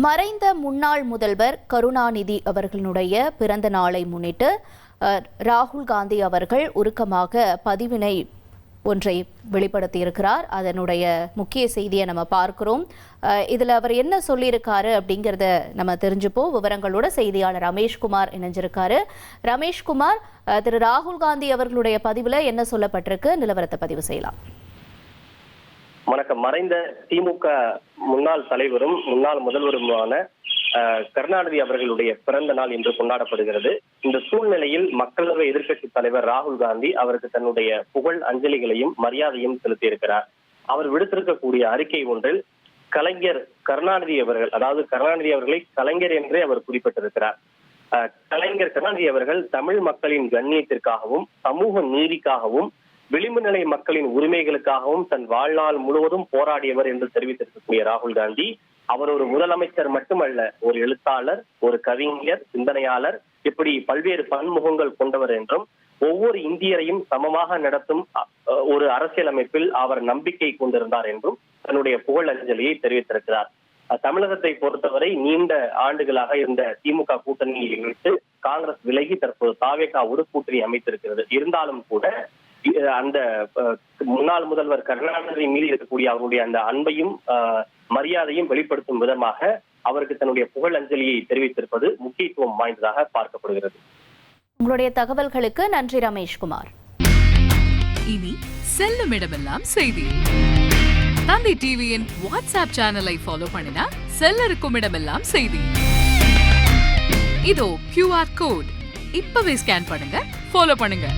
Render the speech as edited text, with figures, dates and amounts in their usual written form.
மறைந்த முன்னாள் முதல்வர் கருணாநிதி அவர்களுடைய பிறந்த நாளை முன்னிட்டு ராகுல் காந்தி அவர்கள் உருக்கமாக பதிவினை ஒன்றை வெளிப்படுத்தியிருக்கிறார். அதனுடைய முக்கிய செய்தியை நம்ம பார்க்கிறோம். இதில் அவர் என்ன சொல்லியிருக்காரு அப்படிங்கிறத நம்ம தெரிஞ்சுப்போம். விவரங்களோட செய்தியாளர் ரமேஷ்குமார் இணைஞ்சிருக்காரு. ரமேஷ்குமார், திரு ராகுல் காந்தி அவர்களுடைய பதிவில் என்ன சொல்லப்பட்டிருக்கு, நிலவரத்தை பதிவு செய்யலாம். வணக்கம். மறைந்த திமுக முன்னாள் தலைவரும் முன்னாள் முதல்வருமான கருணாநிதி அவர்களுடைய பிறந்த நாள் இன்று கொண்டாடப்படுகிறது. இந்த சூழ்நிலையில் மக்களவை எதிர்க்கட்சி தலைவர் ராகுல் காந்தி அவருக்கு தன்னுடைய புகழ் அஞ்சலிகளையும் மரியாதையும் செலுத்தியிருக்கிறார். அவர் விடுத்திருக்கக்கூடிய அறிக்கை ஒன்றில் கலைஞர் கருணாநிதி அவர்கள், அதாவது கருணாநிதி அவர்களை கலைஞர் என்றே அவர் குறிப்பிட்டிருக்கிறார். கலைஞர் கருணாநிதி அவர்கள் தமிழ் மக்களின் கண்ணியத்திற்காகவும் சமூக நீதிக்காகவும் விளிம்பு நிலை மக்களின் உரிமைகளுக்காகவும் தன் வாழ்நாள் முழுவதும் போராடியவர் என்று தெரிவித்திருக்கக்கூடிய ராகுல் காந்தி, அவர் ஒரு முதலமைச்சர் மட்டுமல்ல, ஒரு எழுத்தாளர், ஒரு கவிஞர், சிந்தனையாளர், இப்படி பல்வேறு பன்முகங்கள் கொண்டவர் என்றும் ஒவ்வொரு இந்தியரையும் சமமாக நடத்தும் ஒரு அரசியலமைப்பில் அவர் நம்பிக்கை கொண்டிருந்தார் என்றும் தன்னுடைய புகழ் அஞ்சலியை தெரிவித்திருக்கிறார். தமிழகத்தை பொறுத்தவரை நீண்ட ஆண்டுகளாக இருந்த திமுக கூட்டணியை விட்டு காங்கிரஸ் விலகி தற்போது தாவேகாவோடு கூட்டணி அமைத்திருக்கிறது. இருந்தாலும் கூட அந்த முன்னாள் முதல்வர் கருணாநிதி மீது இருக்கக்கூடிய அவருடைய அந்த அன்பையும் மரியாதையும் வெளிப்படுத்தும் விதமாக அவருக்கு தன்னுடைய புகழ் அஞ்சலியை தெரிவித்திருப்பது முக்கியத்துவம் வாய்ந்ததாக பார்க்கப்படுகிறது. உங்களுடைய தகவல்களுக்கு நன்றி ரமேஷ்குமார். இனி செல்லும் இடமெல்லாம் செய்தி. தந்தி டிவியின் வாட்ஸ்அப் சேனலை ஃபாலோ பண்ணினா செல்ல இருக்கும் இடமெல்லாம் செய்தி. இதோ QR கோட் இப்பவே ஸ்கேன் பண்ணுங்க, ஃபாலோ பண்ணுங்க.